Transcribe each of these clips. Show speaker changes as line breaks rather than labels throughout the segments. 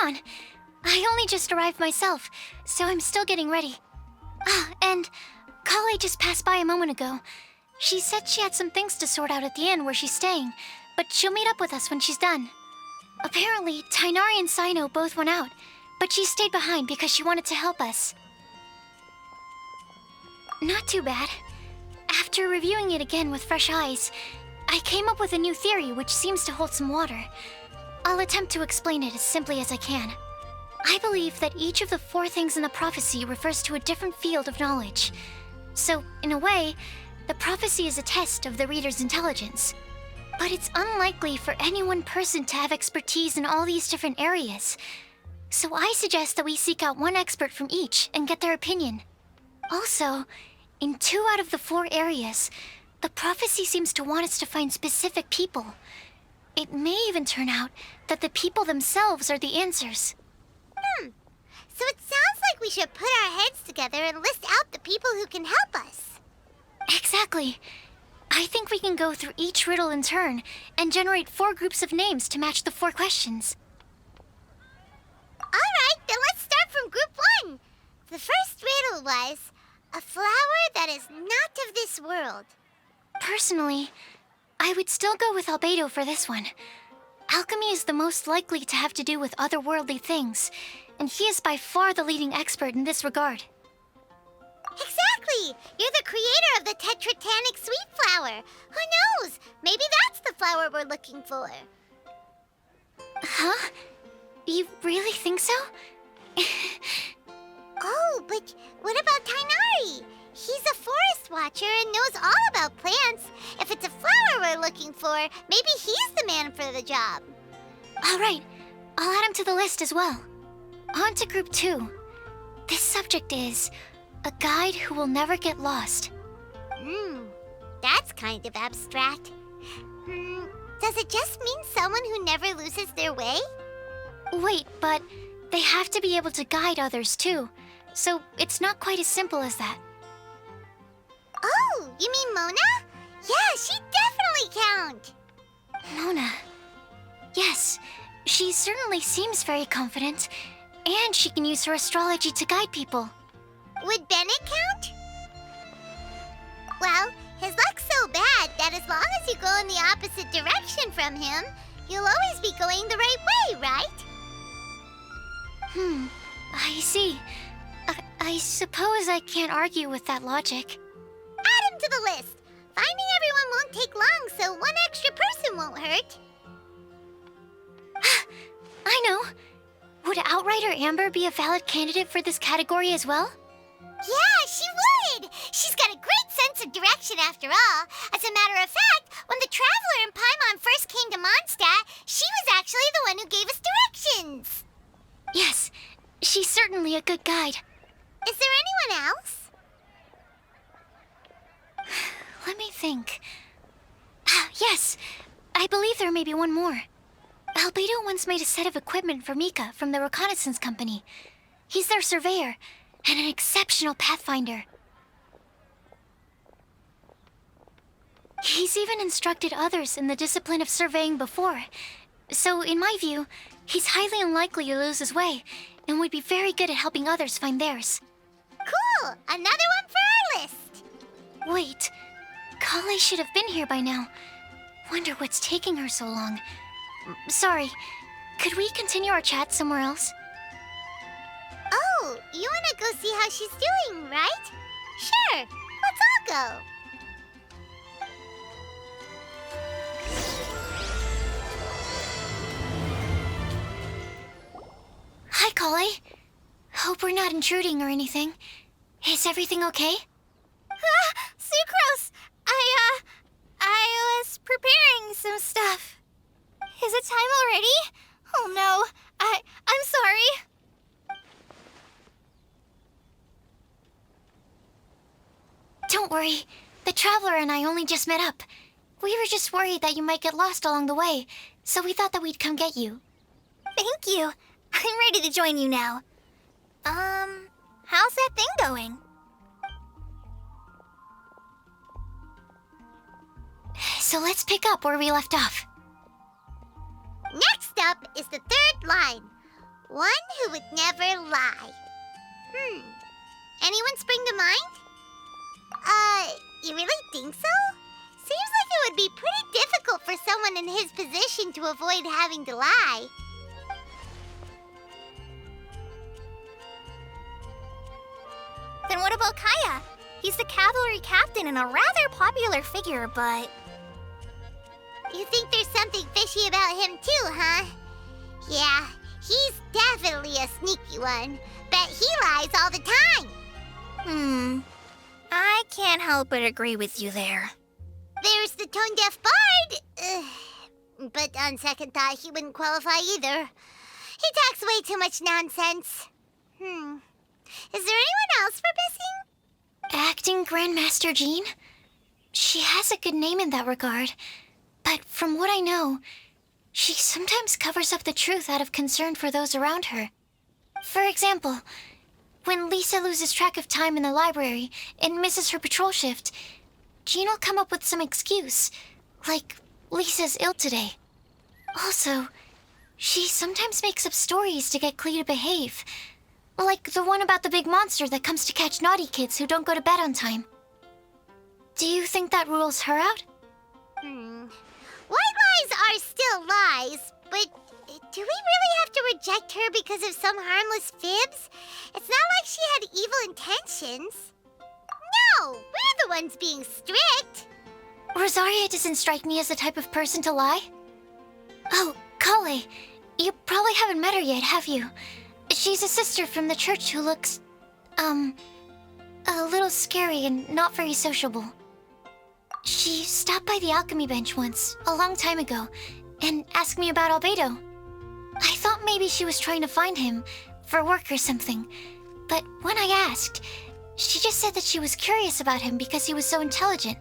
on. I only just arrived myself, so I'm still getting ready. And Kale just passed by a moment ago. She said she had some things to sort out at the inn where she's staying, but she'll meet up with us when she's done. Apparently, Tainari and Sino both went out, but she stayed behind because she wanted to help us. Not too bad. After reviewing it again with fresh eyes, I came up with a new theory which seems to hold some water. I'll attempt to explain it as simply as I can. I believe that each of the 4 things in the prophecy refers to a different field of knowledge. So, in a way, the prophecy is a test of the reader's intelligence. But it's unlikely for any one person to have expertise in all these different areas. So I suggest that we seek out one expert from each and get their opinion. Also, in 2 out of the 4 areas, the prophecy seems to want us to find specific people. It may even turn out that the people themselves are the answers.
So it sounds like we should put our heads together and list out the people who can help us.
Exactly. I think we can go through each riddle in turn and generate 4 groups of names to match the 4 questions.
Alright, then let's start from group 1. The first riddle was, a flower that is not of this world.
Personally, I would still go with Albedo for this one. Alchemy is the most likely to have to do with otherworldly things, and he is by far the leading expert in this regard.
Exactly! You're the creator of the tetratanic sweet flower. Who knows? Maybe that's the flower we're looking for.
Huh? You really think so?
Oh, but what about Tainari? He's a forest watcher and knows all about plants. If it's a flower we're looking for, maybe he's the man for the job.
All right, I'll add him to the list as well. On to group 2. This subject is a guide who will never get lost.
That's kind of abstract. Does it just mean someone who never loses their way?
Wait, but they have to be able to guide others too, so it's not quite as simple as that.
Oh, you mean Mona? Yeah, she definitely count.
Mona. Yes, she certainly seems very confident, and she can use her astrology to guide people.
Would Bennett count? Well, his luck's so bad that as long as you go in the opposite direction from him, you'll always be going the right way, right?
I see. I suppose I can't argue with that logic.
Add him to the list. Finding everyone won't take long, so one extra person won't hurt.
I know. Would Outrider Amber be a valid candidate for this category as well?
Yeah, she would! She's got a great sense of direction after all. As a matter of fact, when the Traveler and Paimon first came to Mondstadt, she was actually the one who gave us directions.
Yes, she's certainly a good guide.
Is there anyone else?
Let me think. Yes, I believe there may be one more. Albedo once made a set of equipment for Mika from the reconnaissance company. He's their surveyor and an exceptional pathfinder. He's even instructed others in the discipline of surveying before. So, in my view, he's highly unlikely to lose his way and would be very good at helping others find theirs.
Cool! Another one for our list!
Wait, Kale should have been here by now. Wonder what's taking her so long. Sorry, could we continue our chat somewhere else?
Oh, you wanna go see how she's doing, right? Sure, let's all go.
Hi, Kale. Hope we're not intruding or anything. Is everything okay?
Sucrose! I was preparing some stuff. Is it time already? Oh no, I'm sorry.
Don't worry. The Traveler and I only just met up. We were just worried that you might get lost along the way, so we thought that we'd come get you.
Thank you. I'm ready to join you now. How's that thing going?
So let's pick up where we left off.
Next up is the third line. One who would never lie. Anyone spring to mind? You really think so? Seems like it would be pretty difficult for someone in his position to avoid having to lie.
Then what about Kaya? He's the cavalry captain and a rather popular figure, but...
You think there's something fishy about him too, huh? Yeah, he's definitely a sneaky one. Bet he lies all the time.
I can't help but agree with you there.
There's the tone-deaf bard. But on second thought, he wouldn't qualify either. He talks way too much nonsense. Is there anyone else we're missing?
Acting Grandmaster Jean? She has a good name in that regard. But from what I know, she sometimes covers up the truth out of concern for those around her. For example, when Lisa loses track of time in the library and misses her patrol shift, Jean will come up with some excuse, like Lisa's ill today. Also, she sometimes makes up stories to get Klee to behave, like the one about the big monster that comes to catch naughty kids who don't go to bed on time. Do you think that rules her out?
White lies are still lies, but do we really have to reject her because of some harmless fibs? It's not like she had evil intentions. No, we're the ones being strict.
Rosaria doesn't strike me as the type of person to lie. Oh, Kale, you probably haven't met her yet, have you? She's a sister from the church who looks, a little scary and not very sociable. She stopped by the alchemy bench once, a long time ago, and asked me about Albedo. I thought maybe she was trying to find him, for work or something. But when I asked, she just said that she was curious about him because he was so intelligent,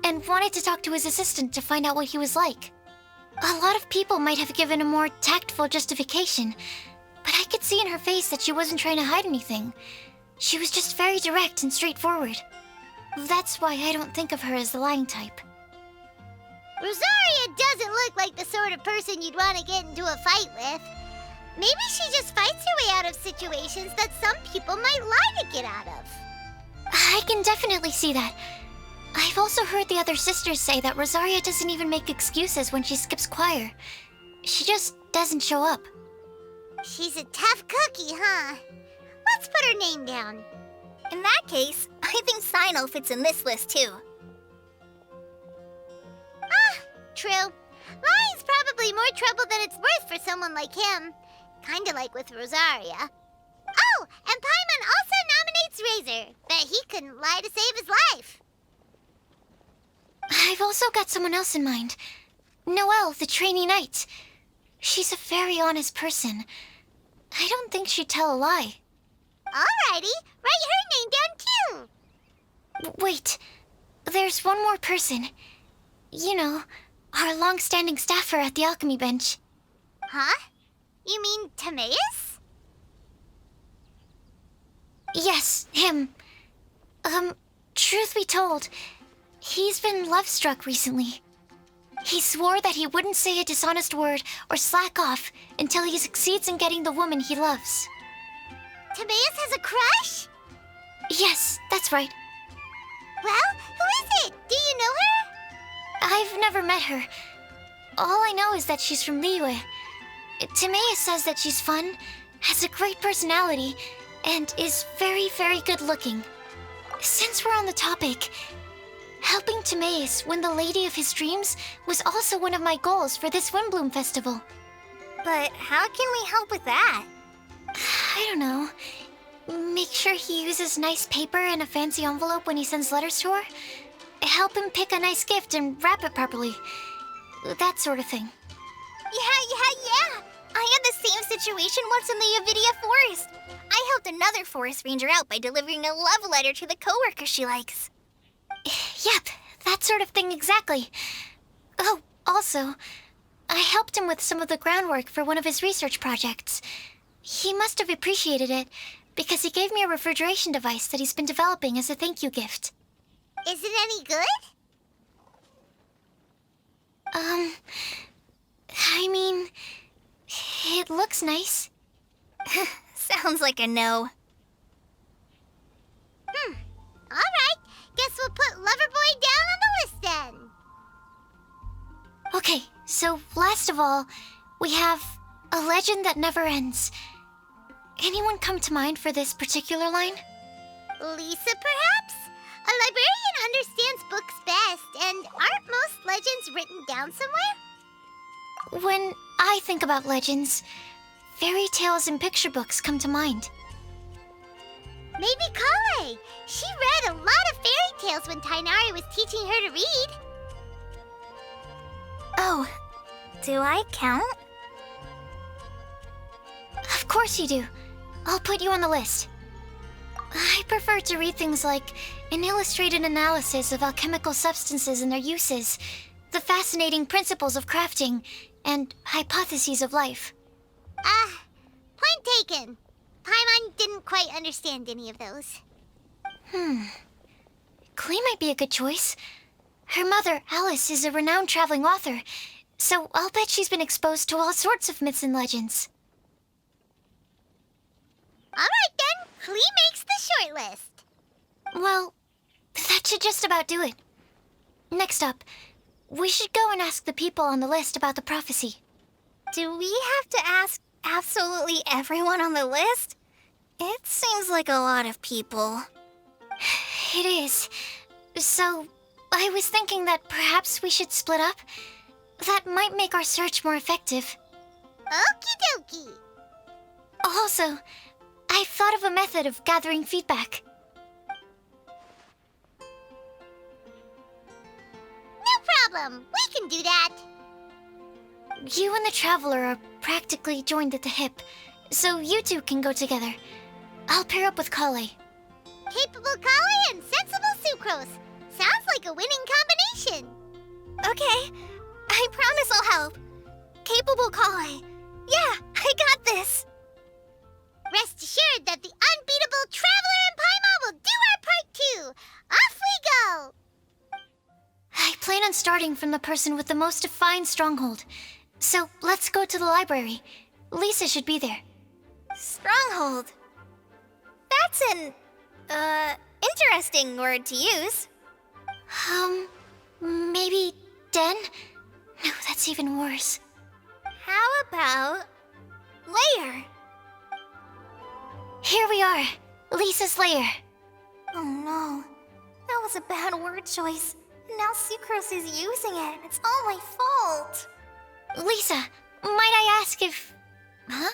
and wanted to talk to his assistant to find out what he was like. A lot of people might have given a more tactful justification, but I could see in her face that she wasn't trying to hide anything. She was just very direct and straightforward. That's why I don't think of her as the lying type.
Rosaria doesn't look like the sort of person you'd want to get into a fight with. Maybe she just fights her way out of situations that some people might lie to get out of.
I can definitely see that. I've also heard the other sisters say that Rosaria doesn't even make excuses when she skips choir. She just doesn't show up.
She's a tough cookie, huh? Let's put her name down.
In that case, I think Sino fits in this list too.
True. Lying's probably more trouble than it's worth for someone like him. Kinda like with Rosaria. Oh, and Paimon also nominates Razor. Bet he couldn't lie to save his life.
I've also got someone else in mind. Noelle, the trainee knight. She's a very honest person. I don't think she'd tell a lie.
Alrighty, write her name down too.
Wait, there's one more person. You know, our long-standing staffer at the alchemy bench.
Huh? You mean Timaeus?
Yes, him. Truth be told, he's been love-struck recently. He swore that he wouldn't say a dishonest word or slack off until he succeeds in getting the woman he loves.
Timaeus has a crush?
Yes, that's right.
Well, who is it? Do you know her?
I've never met her. All I know is that she's from Liyue. Timaeus says that she's fun, has a great personality, and is very, very good looking. Since we're on the topic, helping Timaeus win the lady of his dreams was also one of my goals for this Windblume Festival.
But how can we help with that?
I don't know. Make sure he uses nice paper and a fancy envelope when he sends letters to her. Help him pick a nice gift and wrap it properly. That sort of thing.
Yeah. I had the same situation once in the Avidia Forest. I helped another forest ranger out by delivering a love letter to the coworker she likes.
Yep, that sort of thing exactly. Oh, also, I helped him with some of the groundwork for one of his research projects. He must have appreciated it, because he gave me a refrigeration device that he's been developing as a thank you gift.
Is it any good?
I mean, it looks nice.
sounds like a no.
Alright, guess we'll put Loverboy down on the list then.
Okay, so last of all, we have a legend that never ends. Anyone come to mind for this particular line?
Lisa, perhaps? A librarian understands books best, and aren't most legends written down somewhere?
When I think about legends, fairy tales and picture books come to mind.
Maybe Kale. She read a lot of fairy tales when Tainari was teaching her to read.
Oh, do I count?
Of course you do. I'll put you on the list. I prefer to read things like an illustrated analysis of alchemical substances and their uses, the fascinating principles of crafting, and hypotheses of life.
Point taken. Paimon didn't quite understand any of those.
Klee might be a good choice. Her mother, Alice, is a renowned traveling author, so I'll bet she's been exposed to all sorts of myths and legends.
Alright then, Klee makes the short list.
Well, that should just about do it. Next up, we should go and ask the people on the list about the prophecy.
Do we have to ask absolutely everyone on the list? It seems like a lot of people.
It is. So, I was thinking that perhaps we should split up. That might make our search more effective.
Okie dokie.
Also, I've thought of a method of gathering feedback.
No problem. We can do that.
You and the Traveler are practically joined at the hip, so you two can go together. I'll pair up with Kale.
Capable Kale and sensible Sucrose. Sounds like a winning combination.
Okay, I promise I'll help. Capable Kale. Yeah, I got this.
Rest assured that the unbeatable Traveler and Paimon will do our part too. Off we go.
I plan on starting from the person with the most defined stronghold. So let's go to the library. Lisa should be there.
Stronghold. That's an, interesting word to use.
Maybe den? No, that's even worse.
How about lair?
Here we are, Lisa's lair.
Oh no, that was a bad word choice. And now Sucrose is using it. It's all my fault.
Lisa, might I ask if... Huh?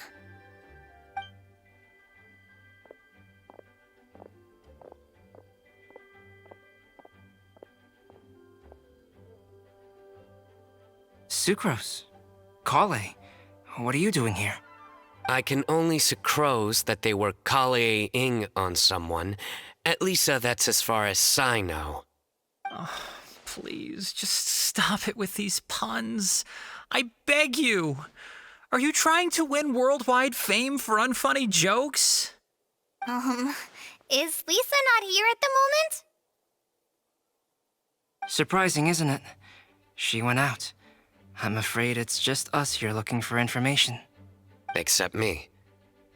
Sucrose. Kale. What are you doing here?
I can only Sucrose that they were Kale-ing on someone. At least that's as far as I know.
Oh, please, just stop it with these puns. I beg you. Are you trying to win worldwide fame for unfunny jokes?
Is Lisa not here at the moment?
Surprising, isn't it? She went out. I'm afraid it's just us here looking for information.
Except me.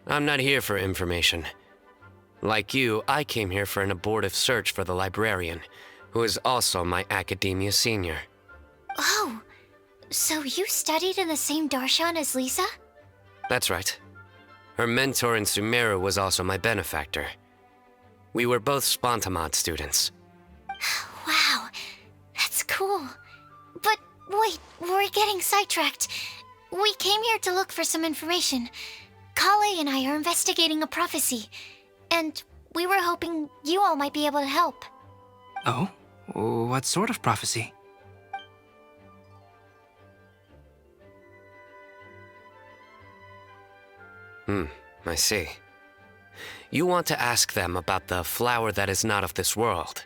I'm not here for information. Like you, I came here for an abortive search for the librarian, who is also my academia senior.
Oh, so you studied in the same darshan as Lisa?
That's right. Her mentor in Sumeru was also my benefactor. We were both Spontamod students.
Wow, that's cool. But wait, we're getting sidetracked. We came here to look for some information. Kale and I are investigating a prophecy, and we were hoping you all might be able to help.
Oh? What sort of prophecy?
I see. You want to ask them about the flower that is not of this world,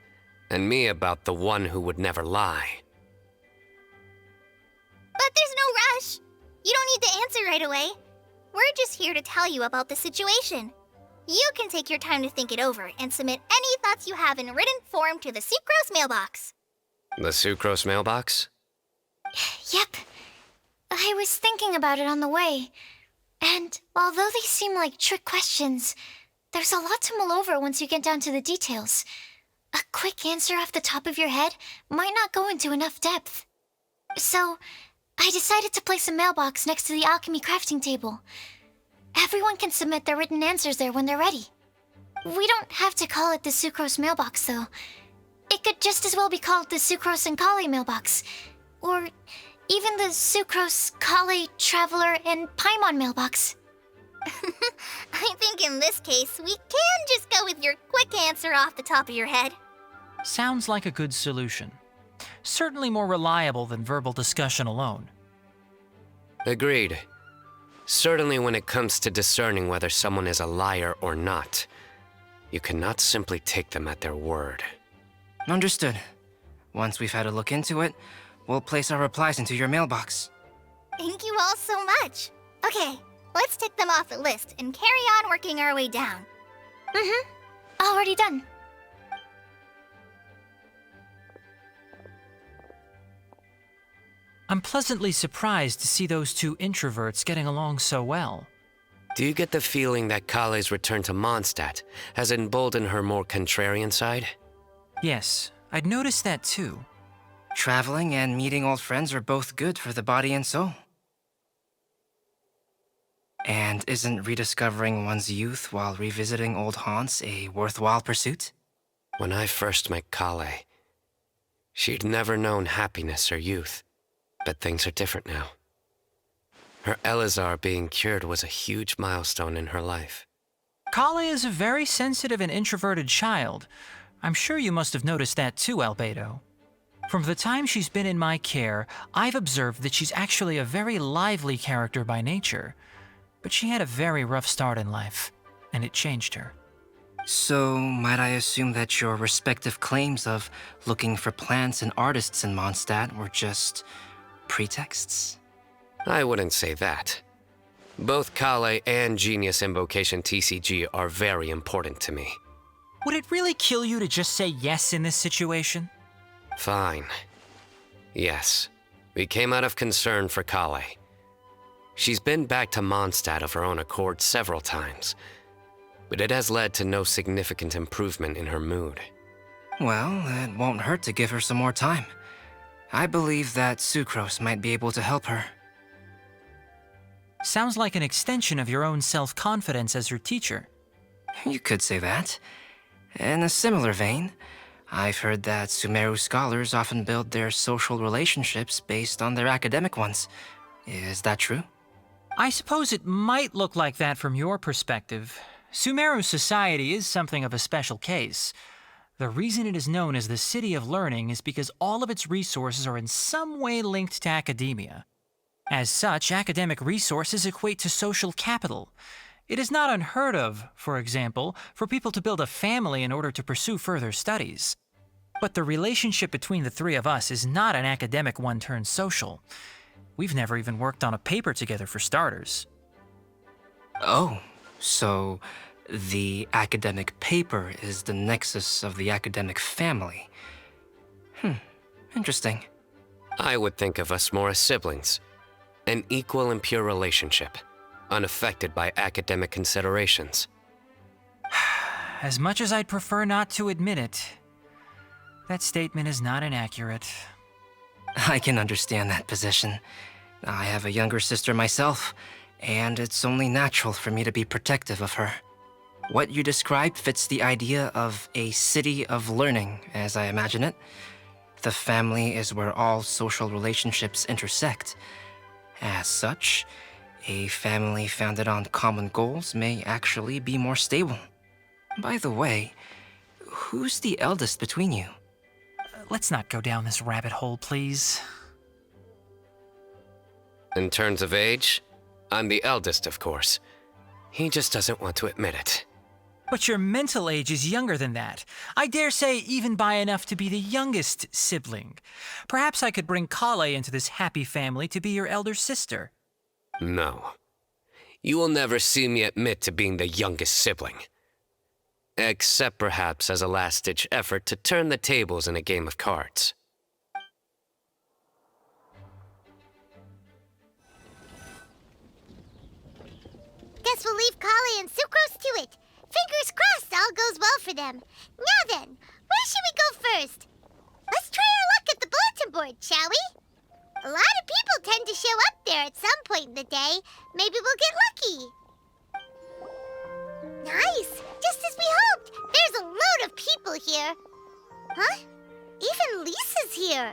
and me about the one who would never lie.
But there's no rush. You don't need to answer right away. We're just here to tell you about the situation. You can take your time to think it over and submit any thoughts you have in written form to the Sucrose mailbox.
The Sucrose mailbox?
Yep. I was thinking about it on the way. And although they seem like trick questions, there's a lot to mull over once you get down to the details. A quick answer off the top of your head might not go into enough depth. So, I decided to place a mailbox next to the alchemy crafting table. Everyone can submit their written answers there when they're ready. We don't have to call it the Sucrose mailbox, though. It could just as well be called the Sucrose and Kale mailbox. Or even the Sucrose, Kale, Traveler, and Paimon mailbox.
I think in this case, we can just go with your quick answer off the top of your head.
Sounds like a good solution. Certainly more reliable than verbal discussion alone.
Agreed. Certainly when it comes to discerning whether someone is a liar or not, you cannot simply take them at their word.
Understood. Once we've had a look into it, we'll place our replies into your mailbox.
Thank you all so much. Okay, let's tick them off the list and carry on working our way down.
Already done.
I'm pleasantly surprised to see those two introverts getting along so well.
Do you get the feeling that Kale's return to Mondstadt has emboldened her more contrarian side?
Yes, I'd noticed that too.
Traveling and meeting old friends are both good for the body and soul. And isn't rediscovering one's youth while revisiting old haunts a worthwhile pursuit?
When I first met Kale, she'd never known happiness or youth. But things are different now. Her Elazar being cured was a huge milestone in her life.
Kale is a very sensitive and introverted child. I'm sure you must have noticed that too, Albedo. From the time she's been in my care, I've observed that she's actually a very lively character by nature. But she had a very rough start in life, and it changed her.
So, might I assume that your respective claims of looking for plants and artists in Mondstadt were just pretexts?
I wouldn't say that. Both Kale and Genius Invocation TCG are very important to me.
Would it really kill you to just say yes in this situation?
Fine. Yes, we came out of concern for Kale. She's been back to Mondstadt of her own accord several times, but it has led to no significant improvement in her mood.
Well, it won't hurt to give her some more time. I believe that Sucrose might be able to help her.
Sounds like an extension of your own self-confidence as her teacher.
You could say that. In a similar vein, I've heard that Sumeru scholars often build their social relationships based on their academic ones. Is that true?
I suppose it might look like that from your perspective. Sumeru society is something of a special case. The reason it is known as the City of Learning is because all of its resources are in some way linked to academia. As such, academic resources equate to social capital. It is not unheard of, for example, for people to build a family in order to pursue further studies. But the relationship between the three of us is not an academic one turned social. We've never even worked on a paper together for starters.
Oh, so the academic paper is the nexus of the academic family. Interesting.
I would think of us more as siblings. An equal and pure relationship, unaffected by academic considerations.
As much as I'd prefer not to admit it, that statement is not inaccurate.
I can understand that position. I have a younger sister myself, and it's only natural for me to be protective of her. What you described fits the idea of a city of learning, as I imagine it. The family is where all social relationships intersect. As such, a family founded on common goals may actually be more stable. By the way, who's the eldest between you?
Let's not go down this rabbit hole, please.
In terms of age, I'm the eldest, of course. He just doesn't want to admit it.
But your mental age is younger than that. I dare say even by enough to be the youngest sibling. Perhaps I could bring Kale into this happy family to be your elder sister.
No. You will never see me admit to being the youngest sibling. Except perhaps as a last-ditch effort to turn the tables in a game of cards.
guess we'll leave Kale and Sucrose to it. Fingers crossed all goes well for them. Now then, where should we go first? Let's try our luck at the bulletin board, shall we? A lot of people tend to show up there at some point in the day. Maybe we'll get lucky. Nice! Just as we hoped! There's a load of people here. Huh? Even Lisa's here.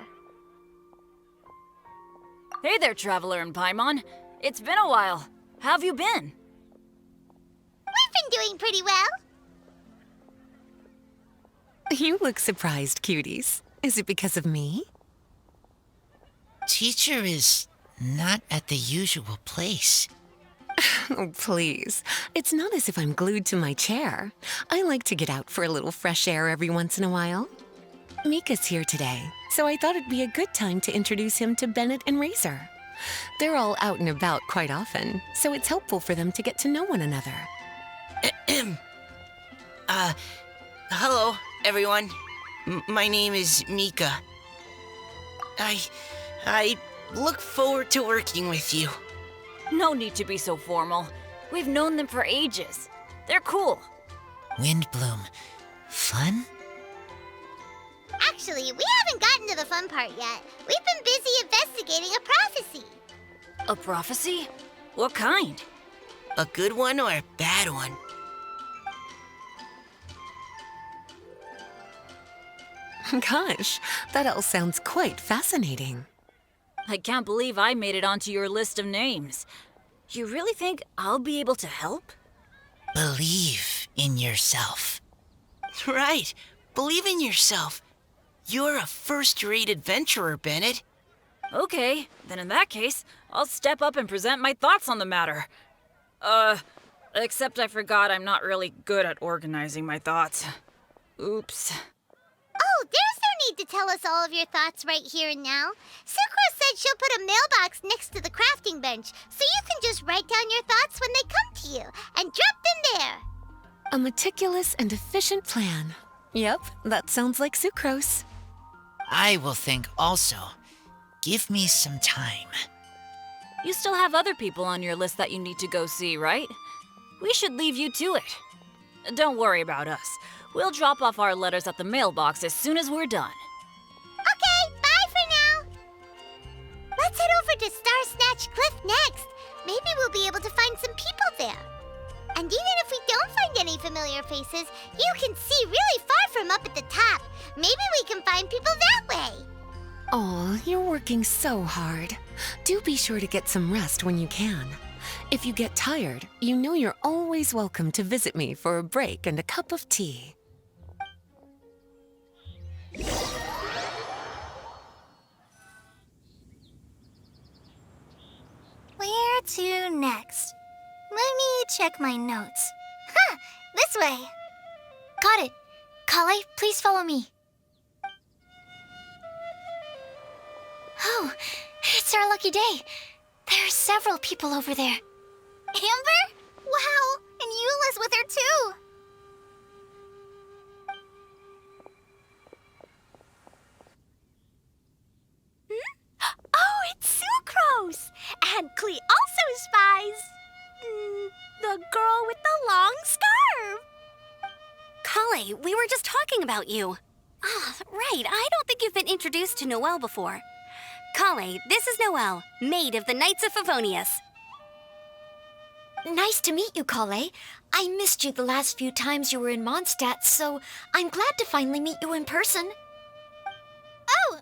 Hey there, Traveler and Paimon. It's been a while. How have you been?
We've been doing pretty well.
You look surprised, cuties. Is it because of me?
Teacher is not at the usual place.
Oh, please. It's not as if I'm glued to my chair. I like to get out for a little fresh air every once in a while. Mika's here today, so I thought it'd be a good time to introduce him to Bennett and Razor. They're all out and about quite often, so it's helpful for them to get to know one another.
Hello, everyone. My name is Mika. I look forward to working with you.
No need to be so formal. We've known them for ages. They're cool.
Windblume. Fun?
Actually, we haven't gotten to the fun part yet. We've been busy investigating a prophecy.
A prophecy? What kind?
A good one or a bad one?
Gosh, that all sounds quite fascinating.
I can't believe I made it onto your list of names. You really think I'll be able to help?
Believe in yourself. Right. Believe in yourself. You're a first-rate adventurer, Bennett.
Okay, then in that case, I'll step up and present my thoughts on the matter. Except I forgot I'm not really good at organizing my thoughts. Oops.
Oh, there's no need to tell us all of your thoughts right here and now. Sucrose said she'll put a mailbox next to the crafting bench, so you can just write down your thoughts when they come to you, and drop them there.
A meticulous and efficient plan. Yep, that sounds like Sucrose.
I will think also. Give me some time.
You still have other people on your list that you need to go see, right? We should leave you to it. Don't worry about us. We'll drop off our letters at the mailbox as soon as we're done.
Okay, bye for now. Let's head over to Star Snatch Cliff next. Maybe we'll be able to find some people there. And even if we don't find any familiar faces, you can see really far from up at the top. Maybe we can find people that way.
Aw, you're working so hard. Do be sure to get some rest when you can. If you get tired, you know you're always welcome to visit me for a break and a cup of tea.
Where to next? Let me check my notes. Huh, this way.
Got it. Kale, please follow me. Oh, it's our lucky day. There are several people over there.
Amber? Wow, and Eula's with her too.
Oh, it's Sucrose! And Klee also spies the girl with the long scarf.
Kale, we were just talking about you. Ah, right. I don't think you've been introduced to Noelle before. Kale, this is Noelle, maid of the Knights of Favonius.
Nice to meet you, Kale. I missed you the last few times you were in Mondstadt, so I'm glad to finally meet you in person.
Oh,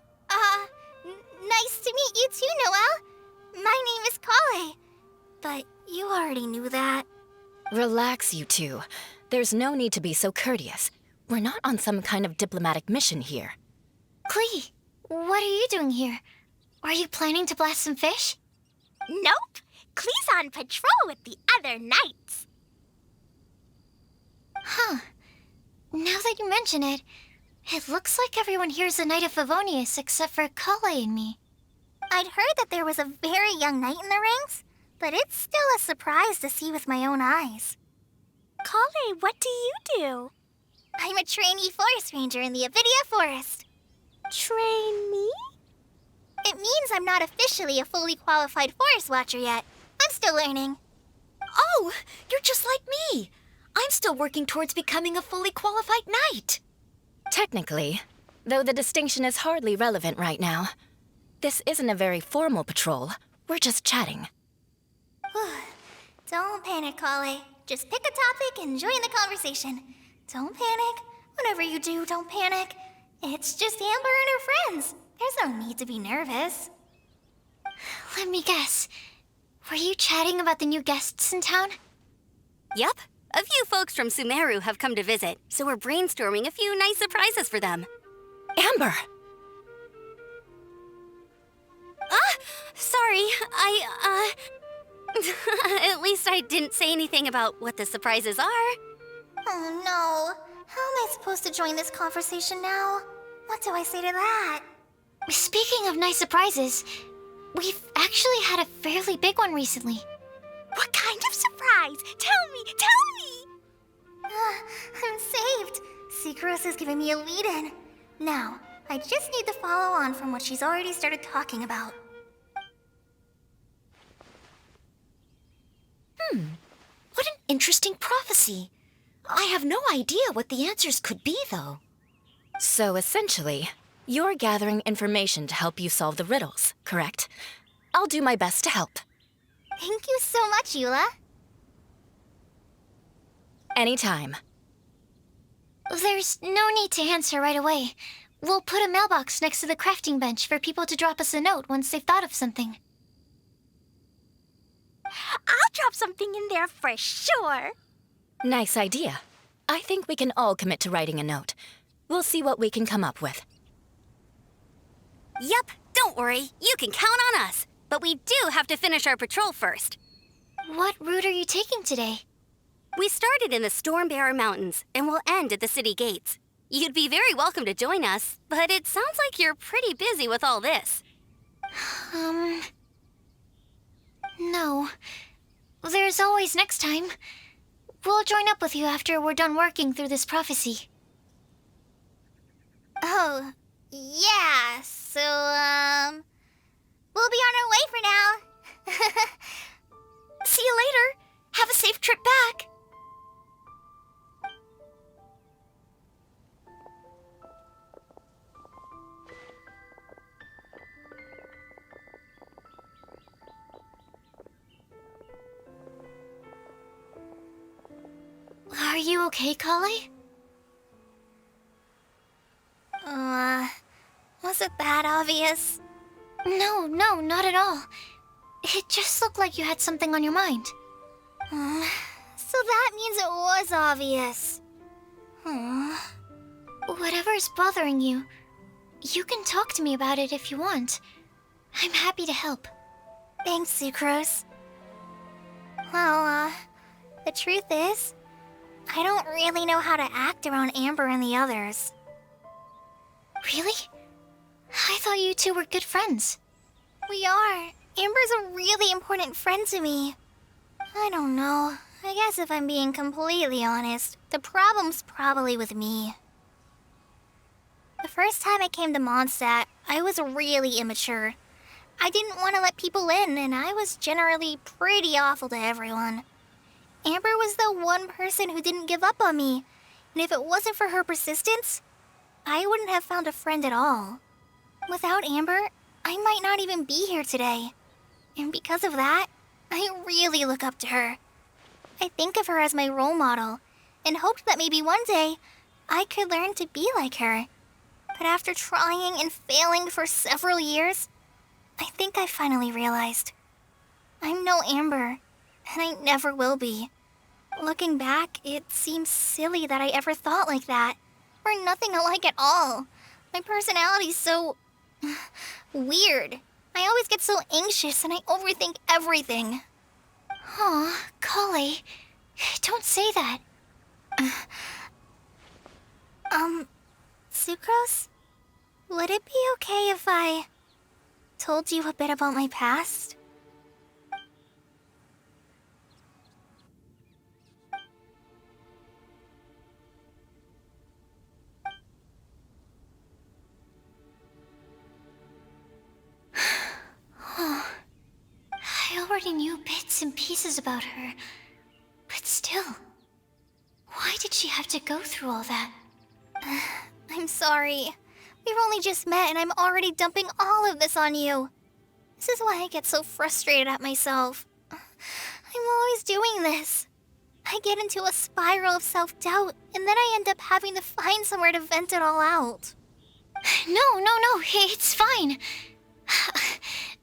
nice to meet you too, Noelle. My name is Kale. But you already knew that.
Relax, you two. There's no need to be so courteous. We're not on some kind of diplomatic mission here.
Klee, what are you doing here? Are you planning to blast some fish?
Nope. Klee's on patrol with the other knights.
Huh. Now that you mention it, it looks like everyone here is a Knight of Favonius except for Kale and me.
I'd heard that there was a very young knight in the ranks, but it's still a surprise to see with my own eyes.
Kale, what do you do?
I'm a trainee forest ranger in the Avidia Forest.
Trainee?
It means I'm not officially a fully qualified forest watcher yet. I'm still learning.
Oh, you're just like me. I'm still working towards becoming a fully qualified knight.
Technically, though the distinction is hardly relevant right now. This isn't a very formal patrol. We're just chatting.
Don't panic, Kale. Just pick a topic and join the conversation. Don't panic. Whatever you do, don't panic. It's just Amber and her friends. There's no need to be nervous.
Let me guess. Were you chatting about the new guests in town?
Yup. A few folks from Sumeru have come to visit, so we're brainstorming a few nice surprises for them.
Amber!
Sorry, At least I didn't say anything about what the surprises are.
Oh no. How am I supposed to join this conversation now? What do I say to that?
Speaking of nice surprises, we've actually had a fairly big one recently.
What kind of surprise? Tell me!
I'm saved. Sucrose is giving me a lead-in. Now, I just need to follow on from what she's already started talking about.
What an interesting prophecy. I have no idea what the answers could be, though.
So essentially, you're gathering information to help you solve the riddles, correct? I'll do my best to help.
Thank you so much, Eula.
Anytime.
There's no need to answer right away. We'll put a mailbox next to the crafting bench for people to drop us a note once they've thought of something.
I'll drop something in there for sure.
Nice idea. I think we can all commit to writing a note. We'll see what we can come up with.
Yup, don't worry. You can count on us. But we do have to finish our patrol first.
What route are you taking today?
We started in the Stormbearer Mountains, and we'll end at the city gates. You'd be very welcome to join us, but it sounds like you're pretty busy with all this.
No. There's always next time. We'll join up with you after we're done working through this prophecy.
Oh, yeah, so, we'll be on our way for now.
See you later. Have a safe trip back.
Are you okay, Kale?
Was it that obvious?
No, not at all. It just looked like you had something on your mind.
So that means it was obvious.
Whatever's bothering you, you can talk to me about it if you want. I'm happy to help.
Thanks, Sucrose. Well, the truth is, I don't really know how to act around Amber and the others.
Really? I thought you two were good friends.
We are. Amber's a really important friend to me. I don't know. I guess if I'm being completely honest, the problem's probably with me. The first time I came to Mondstadt, I was really immature. I didn't want to let people in, and I was generally pretty awful to everyone. Amber was the one person who didn't give up on me, and if it wasn't for her persistence, I wouldn't have found a friend at all. Without Amber, I might not even be here today. And because of that, I really look up to her. I think of her as my role model, and hoped that maybe one day I could learn to be like her. But after trying and failing for several years, I think I finally realized. I'm no Amber, and I never will be. Looking back, it seems silly that I ever thought like that. We're nothing alike at all. My personality's so weird. I always get so anxious and I overthink everything.
Aw, Kale, don't say that.
Sucrose? Would it be okay if I told you a bit about my past?
I already knew bits and pieces about her, Still, why did she have to go through all that?
I'm sorry. We've only just met and I'm already dumping all of this on you. This is why I get so frustrated at myself. I'm always doing this. I get into a spiral of self-doubt, and then I end up having to find somewhere to vent it all out.
No, it's fine.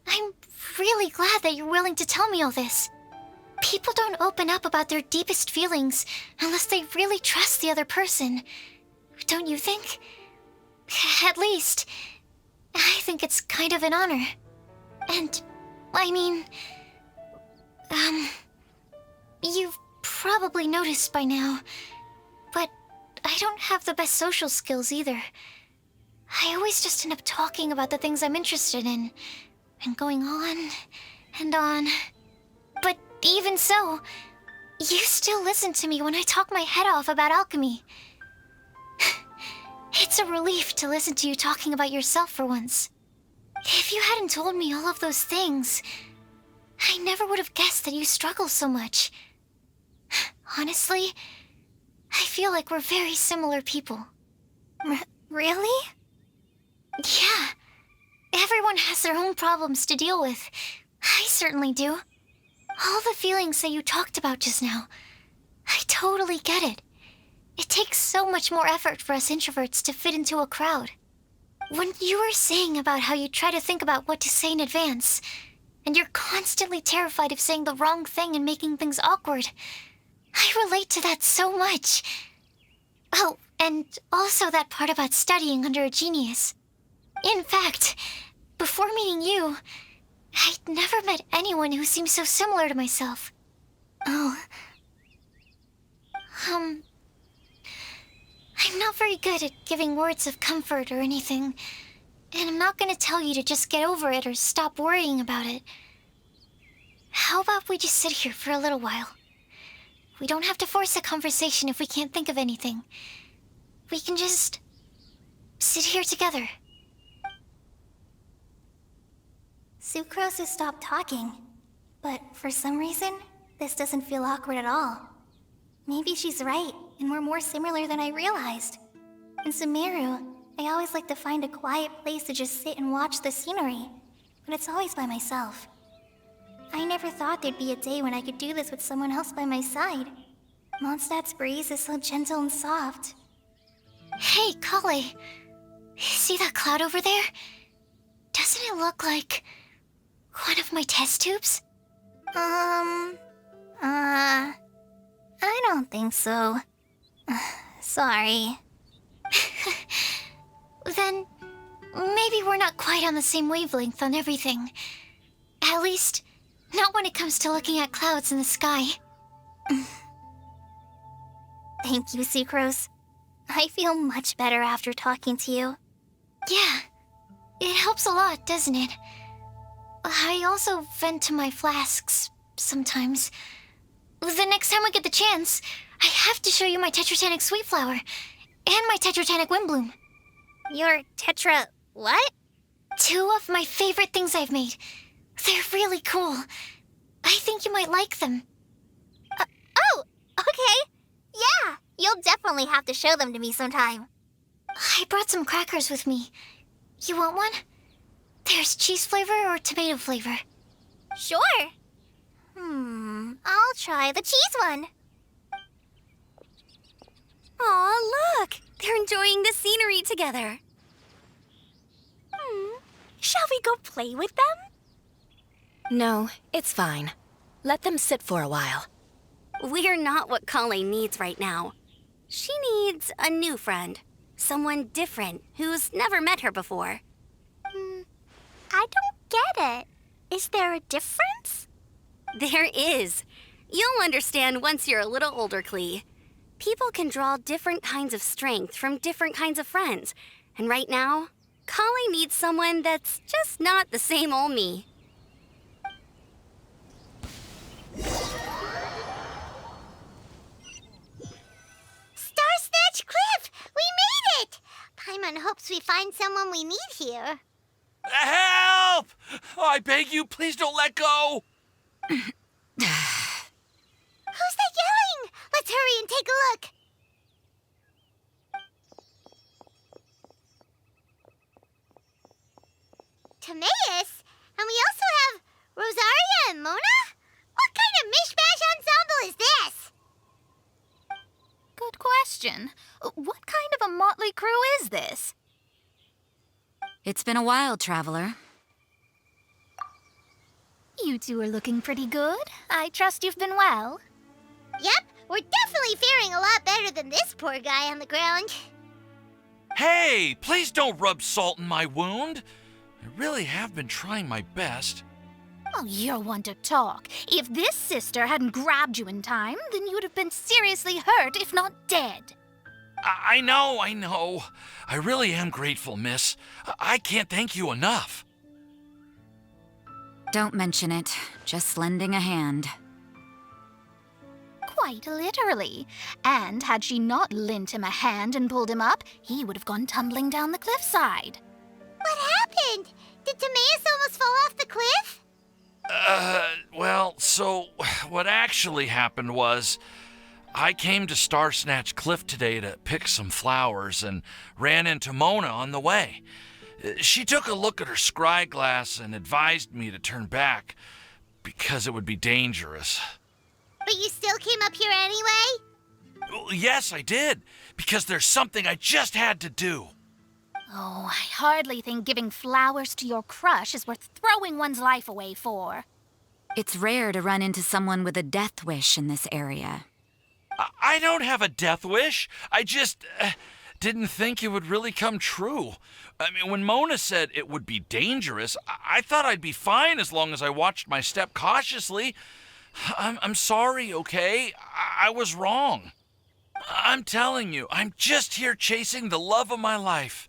I'm really glad that you're willing to tell me all this. People don't open up about their deepest feelings unless they really trust the other person. Don't you think? At least, I think it's kind of an honor. And, I mean, you've probably noticed by now, but I don't have the best social skills either. I always just end up talking about the things I'm interested in, and going on and on. But even so, you still listen to me when I talk my head off about alchemy. It's a relief to listen to you talking about yourself for once. If you hadn't told me all of those things, I never would have guessed that you struggle so much. Honestly, I feel like we're very similar people.
Really?
Yeah. Everyone has their own problems to deal with. I certainly do. All the feelings that you talked about just now, I totally get it. It takes so much more effort for us introverts to fit into a crowd. When you were saying about how you try to think about what to say in advance, and you're constantly terrified of saying the wrong thing and making things awkward, I relate to that so much. Oh, and also that part about studying under a genius. In fact, before meeting you, I'd never met anyone who seemed so similar to myself. Oh. I'm not very good at giving words of comfort or anything, and I'm not gonna tell you to just get over it or stop worrying about it. How about we just sit here for a little while? We don't have to force a conversation if we can't think of anything. We can just sit here together.
Sucrose has stopped talking, but for some reason, this doesn't feel awkward at all. Maybe she's right, and we're more similar than I realized. In Sumeru, I always like to find a quiet place to just sit and watch the scenery, but it's always by myself. I never thought there'd be a day when I could do this with someone else by my side. Mondstadt's breeze is so gentle and soft.
Hey, Kale. See that cloud over there? Doesn't it look like one of my test tubes?
I don't think so. Sorry.
Then maybe we're not quite on the same wavelength on everything. At least, not when it comes to looking at clouds in the sky.
Thank you, Sucrose. I feel much better after talking to you.
Yeah, it helps a lot, doesn't it? I also vent to my flasks sometimes. The next time I get the chance, I have to show you my Tetratanic Sweet Flower and my Tetratanic Windblume.
Your Tetra... what?
2 of my favorite things I've made. They're really cool. I think you might like them.
Oh, okay. Yeah, you'll definitely have to show them to me sometime.
I brought some crackers with me. You want one? There's cheese flavor or tomato flavor.
Sure. I'll try the cheese one.
Aw, look! They're enjoying the scenery together.
Shall we go play with them?
No, it's fine. Let them sit for a while.
We're not what Kale needs right now. She needs a new friend. Someone different who's never met her before.
I don't get it. Is there a difference?
There is. You'll understand once you're a little older, Klee. People can draw different kinds of strength from different kinds of friends. And right now, Kale needs someone that's just not the same old me.
Star-Snatch Cliff! We made it! Paimon hopes we find someone we need here.
Help! I beg you, please don't let go!
Who's that yelling? Let's hurry and take a look. Timaeus? And we also have Rosaria and Mona? What kind of mishmash ensemble is this?
Good question. What kind of a motley crew is this?
It's been a while, Traveler.
You two are looking pretty good. I trust you've been well.
Yep, we're definitely faring a lot better than this poor guy on the ground.
Hey, please don't rub salt in my wound. I really have been trying my best.
Oh, you're one to talk. If this sister hadn't grabbed you in time, then you would have been seriously hurt, if not dead.
I know. I really am grateful, miss. I can't thank you enough.
Don't mention it. Just lending a hand.
Quite literally. And had she not lent him a hand and pulled him up, he would have gone tumbling down the cliffside.
What happened? Did Timaeus almost fall off the cliff?
Well, so what actually happened was I came to Star Snatch Cliff today to pick some flowers and ran into Mona on the way. She took a look at her scry glass and advised me to turn back because it would be dangerous.
But you still came up here anyway?
Well, yes, I did, because there's something I just had to do.
Oh, I hardly think giving flowers to your crush is worth throwing one's life away for.
It's rare to run into someone with a death wish in this area.
I don't have a death wish. I just didn't think it would really come true. I mean, when Mona said it would be dangerous, I thought I'd be fine as long as I watched my step cautiously. I'm sorry, okay? I was wrong. I'm telling you, I'm just here chasing the love of my life.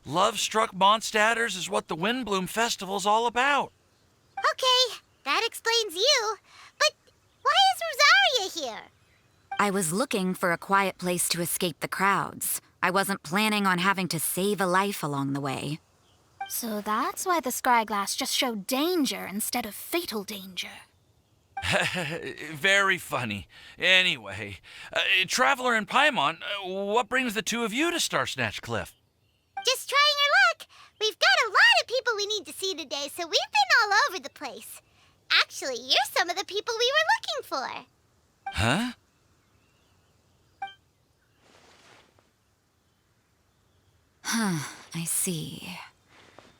Love-struck Mondstadters is what the Windblume Festival's all about.
Okay, that explains you. But why is Rosaria here?
I was looking for a quiet place to escape the crowds. I wasn't planning on having to save a life along the way.
So that's why the scryglass just showed danger instead of fatal danger.
Very funny. Anyway, Traveler and Paimon, what brings the two of you to Star Snatch Cliff?
Just trying our luck. We've got a lot of people we need to see today, so we've been all over the place. Actually, you're some of the people we were looking for.
Huh?
I see.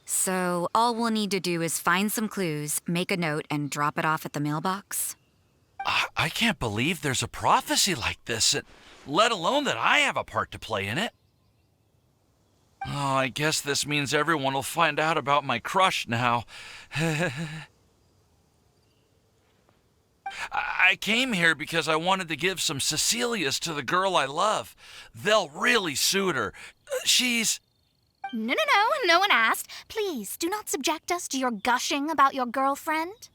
So all we'll need to do is find some clues, make a note, and drop it off at the mailbox?
I can't believe there's a prophecy like this, let alone that I have a part to play in it. Oh, I guess this means everyone will find out about my crush now. I came here because I wanted to give some Cecilias to the girl I love. They'll really suit her. She's...
No one asked. Please, do not subject us to your gushing about your girlfriend.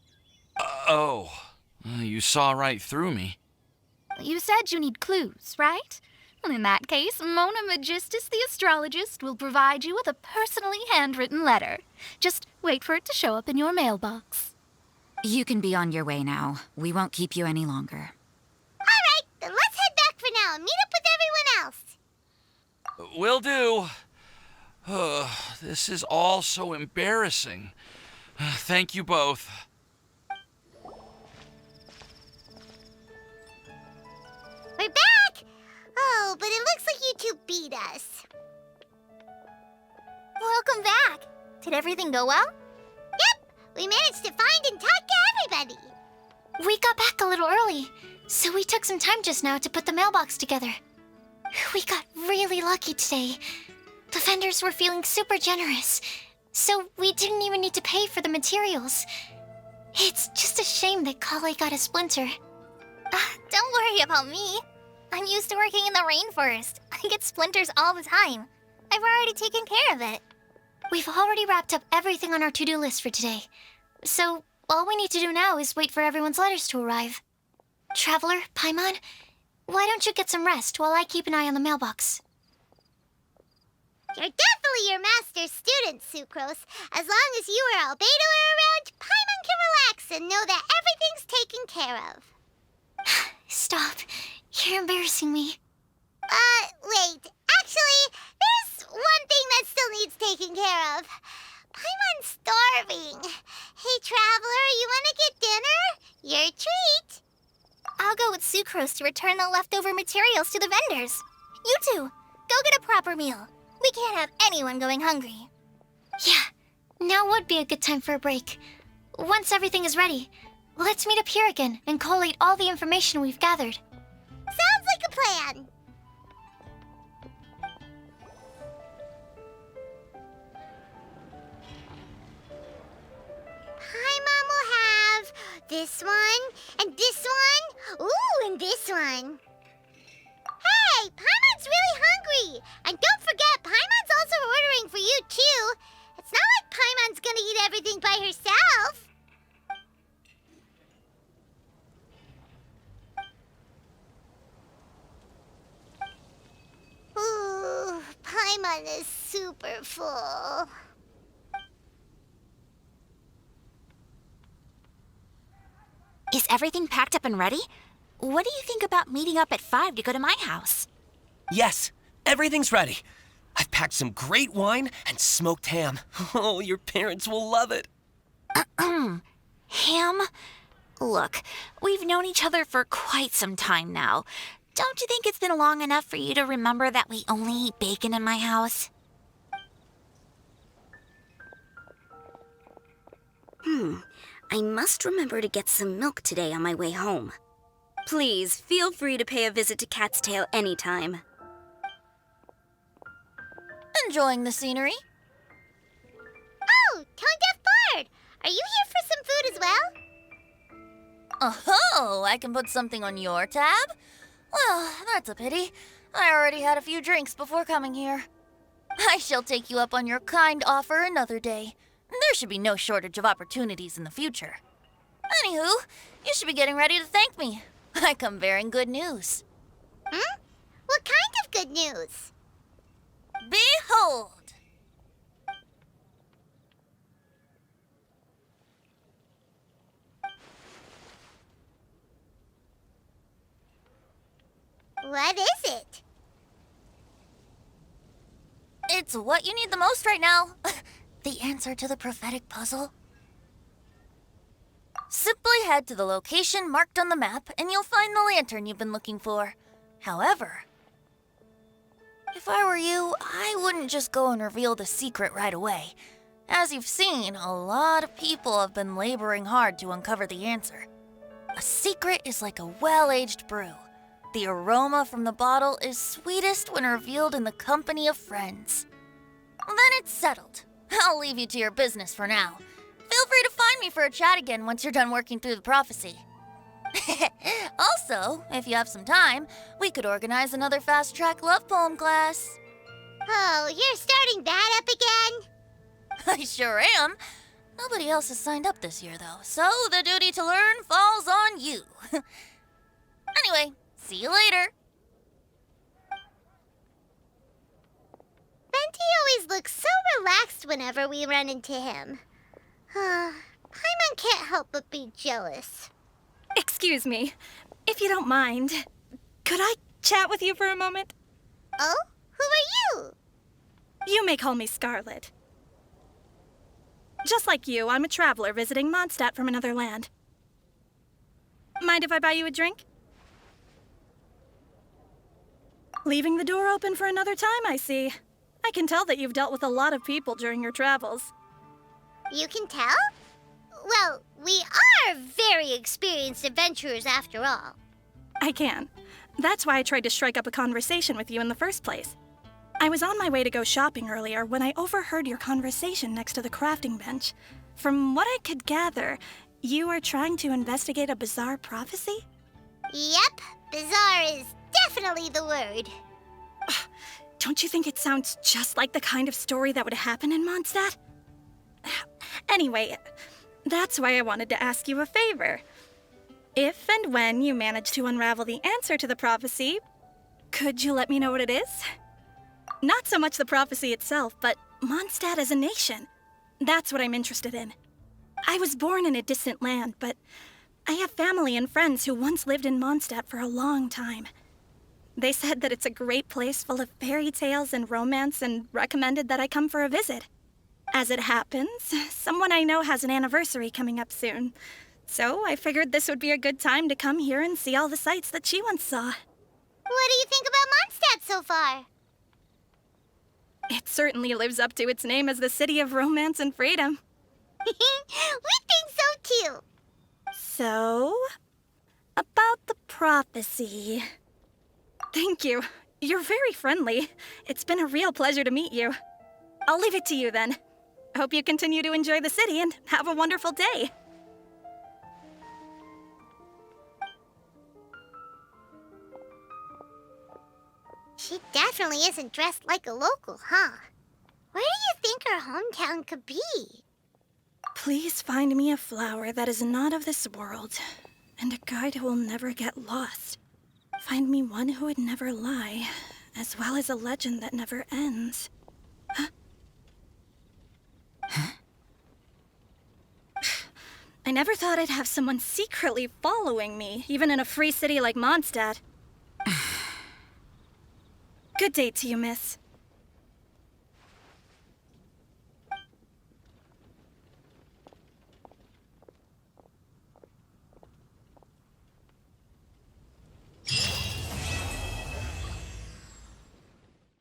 You saw right through me.
You said you need clues, right? Well, in that case, Mona Magistus the astrologist will provide you with a personally handwritten letter. Just wait for it to show up in your mailbox.
You can be on your way now. We won't keep you any longer.
All right, then let's head back for now and meet up with everyone else.
Will do. This is all so embarrassing. Thank you both.
We're back! Oh, but it looks like you two beat us.
Welcome back. Did everything go well?
Yep, we managed to find and talk to everybody.
We got back a little early, so we took some time just now to put the mailbox together. We got really lucky today. The vendors were feeling super generous, so we didn't even need to pay for the materials. It's just a shame that Kale got a splinter.
Don't worry about me. I'm used to working in the rainforest. I get splinters all the time. I've already taken care of it.
We've already wrapped up everything on our to-do list for today. So all we need to do now is wait for everyone's letters to arrive. Traveler, Paimon, why don't you get some rest while I keep an eye on the mailbox?
You're definitely your master's student, Sucrose. As long as you or Albedo are around, Paimon can relax and know that everything's taken care of.
Stop. You're embarrassing me.
Wait. Actually, there's one thing that still needs taking care of. Paimon's starving. Hey, Traveler, you want to get dinner? Your treat.
I'll go with Sucrose to return the leftover materials to the vendors. You two, go get a proper meal. We can't have anyone going hungry.
Yeah, now would be a good time for a break. Once everything is ready, let's meet up here again and collate all the information we've gathered.
Sounds like a plan. Paimon will have this one, and this one, ooh, and this one. Hey, Paimon's really hungry! And don't forget, Paimon's also ordering for you, too. It's not like Paimon's gonna eat everything by herself. Ooh, Paimon is super full.
Is everything packed up and ready? What do you think about meeting up at 5 to go to my house?
Yes, everything's ready. I've packed some great wine and smoked ham. Oh, your parents will love it.
Ham? Look, we've known each other for quite some time now. Don't you think it's been long enough for you to remember that we only eat bacon in my house?
I must remember to get some milk today on my way home. Please, feel free to pay a visit to Cat's Tail anytime.
Enjoying the scenery?
Oh, Tone Deaf Bard! Are you here for some food as well?
Oh, I can put something on your tab? Well, that's a pity. I already had a few drinks before coming here. I shall take you up on your kind offer another day. There should be no shortage of opportunities in the future. Anywho, you should be getting ready to thank me. I come bearing good news.
What kind of good news?
Behold!
What is it?
It's what you need the most right now. The answer to the prophetic puzzle. Simply head to the location marked on the map and you'll find the lantern you've been looking for. However, if I were you, I wouldn't just go and reveal the secret right away. As you've seen, a lot of people have been laboring hard to uncover the answer. A secret is like a well-aged brew. The aroma from the bottle is sweetest when revealed in the company of friends. Then it's settled. I'll leave you to your business for now. Feel free to find me for a chat again once you're done working through the prophecy. Also, if you have some time, we could organize another fast-track love poem class.
Oh, you're starting that up again?
I sure am. Nobody else has signed up this year, though, so the duty to learn falls on you. Anyway, see you later.
Venti always looks so relaxed whenever we run into him. Paimon can't help but be jealous.
Excuse me, if you don't mind, could I chat with you for a moment?
Oh? Who are you?
You may call me Scarlet. Just like you, I'm a traveler visiting Mondstadt from another land. Mind if I buy you a drink? Leaving the door open for another time, I see. I can tell that you've dealt with a lot of people during your travels.
You can tell? Well, we are very experienced adventurers after all.
I can. That's why I tried to strike up a conversation with you in the first place. I was on my way to go shopping earlier when I overheard your conversation next to the crafting bench. From what I could gather, you are trying to investigate a bizarre prophecy?
Yep, bizarre is definitely the word.
Don't you think it sounds just like the kind of story that would happen in Mondstadt? Anyway, that's why I wanted to ask you a favor. If and when you manage to unravel the answer to the prophecy, could you let me know what it is? Not so much the prophecy itself, but Mondstadt as a nation. That's what I'm interested in. I was born in a distant land, but I have family and friends who once lived in Mondstadt for a long time. They said that it's a great place full of fairy tales and romance and recommended that I come for a visit. As it happens, someone I know has an anniversary coming up soon. So I figured this would be a good time to come here and see all the sights that she once saw.
What do you think about Mondstadt so far?
It certainly lives up to its name as the city of romance and freedom.
We think so too.
So, about the prophecy. Thank you. You're very friendly. It's been a real pleasure to meet you. I'll leave it to you then. Hope you continue to enjoy the city and have a wonderful day.
She definitely isn't dressed like a local, huh? Where do you think her hometown could be?
Please find me a flower that is not of this world, and a guide who will never get lost. Find me one who would never lie, as well as a legend that never ends. Huh? I never thought I'd have someone secretly following me, even in a free city like Mondstadt. Good day to you, miss.